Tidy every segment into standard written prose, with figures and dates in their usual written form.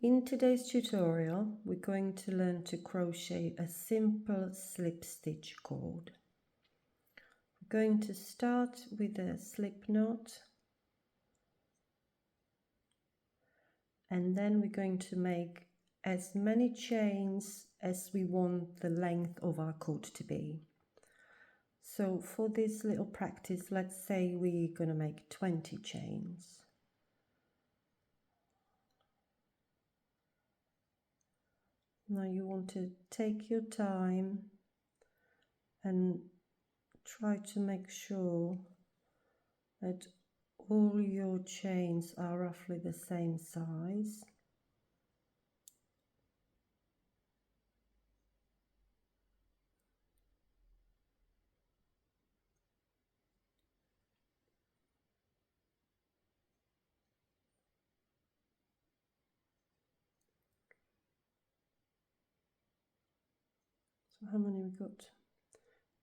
In today's tutorial, we're going to learn to crochet a simple slip stitch cord. We're going to start with a slip knot, and then we're going to make as many chains as we want the length of our cord to be. So for this little practice, let's say we're going to make 20 chains. Now you want to take your time and try to make sure that all your chains are roughly the same size. So how many we got?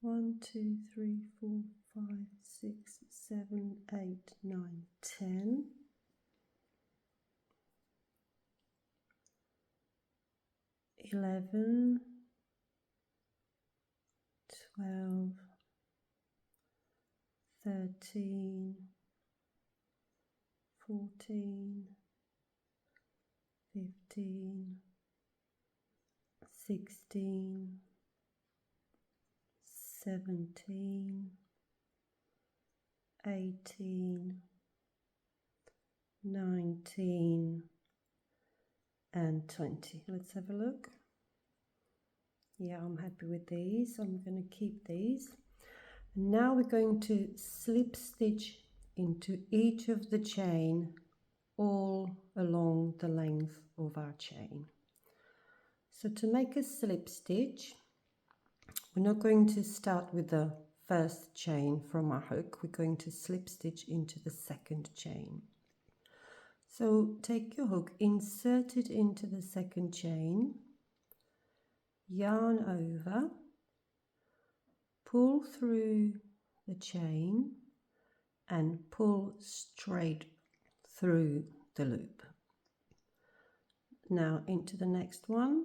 1, 2, 3, 4, 5, 6, 7, 8, 9, 10. 11, 12, 13, 14, 15, 16, 17, 18, 19, and 20. Let's have a look. Yeah, I'm happy with these. I'm going to keep these. And now we're going to slip stitch into each of the chain all along the length of our chain. So to make a slip stitch, we're not going to start with the first chain from our hook. We're going to slip stitch into the second chain. So take your hook, insert it into the second chain, yarn over, pull through the chain and pull straight through the loop. Now into the next one,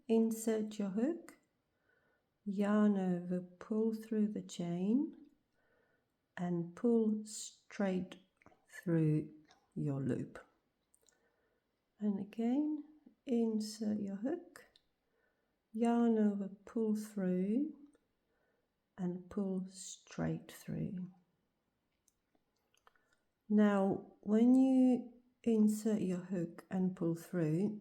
insert your hook, yarn over, pull through the chain and pull straight through your loop. And again, insert your hook, yarn over, pull through and pull straight through. Now when you insert your hook and pull through,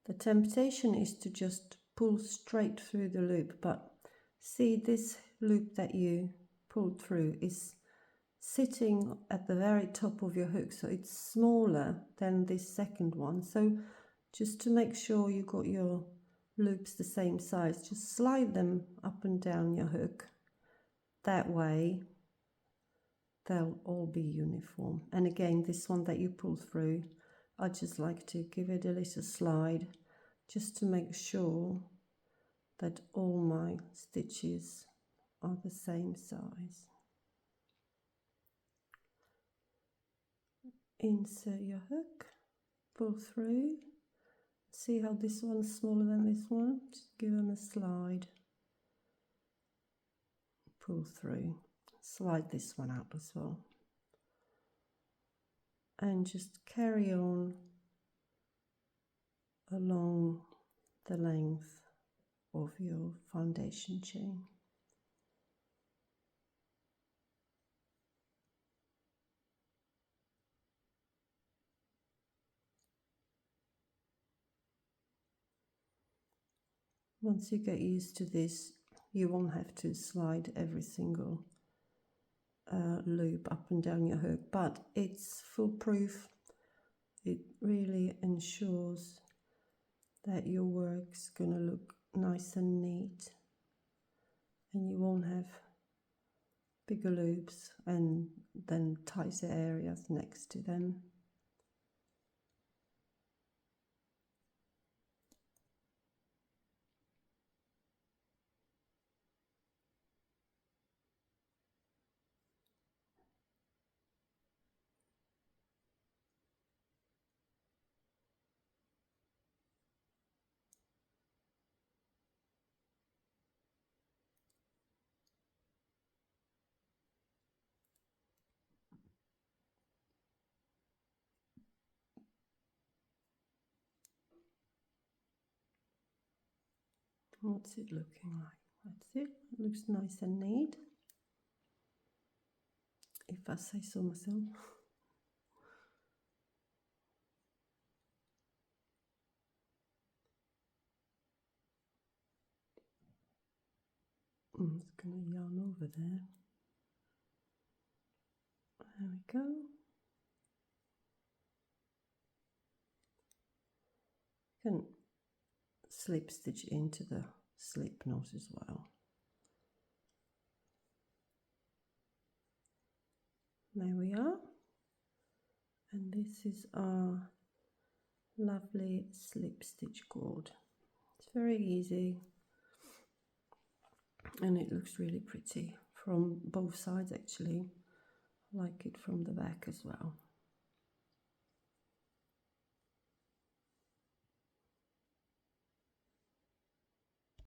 the temptation is to just pull straight through the loop, but see, this loop that you pulled through is sitting at the very top of your hook, so it's smaller than this second one. So just to make sure you got your loops the same size, just slide them up and down your hook. That way they'll all be uniform. And again, this one that you pull through, I just like to give it a little slide just to make sure that all my stitches are the same size. Insert your hook, pull through. See how this one's smaller than this one? Just give them a slide, pull through, slide this one out as well, and just carry on along the length of your foundation chain. Once you get used to this, you won't have to slide every single loop up and down your hook, but it's foolproof. It really ensures that your work's going to look nice and neat, and you won't have bigger loops and then tighter areas next to them. What's it looking like? That's it. It looks nice and neat, if I say so myself. I'm just going to yarn over there. There we go. You can slip stitch into the slip knot as well. There we are. And this is our lovely slip stitch cord. It's very easy and it looks really pretty from both sides actually. I like it from the back as well.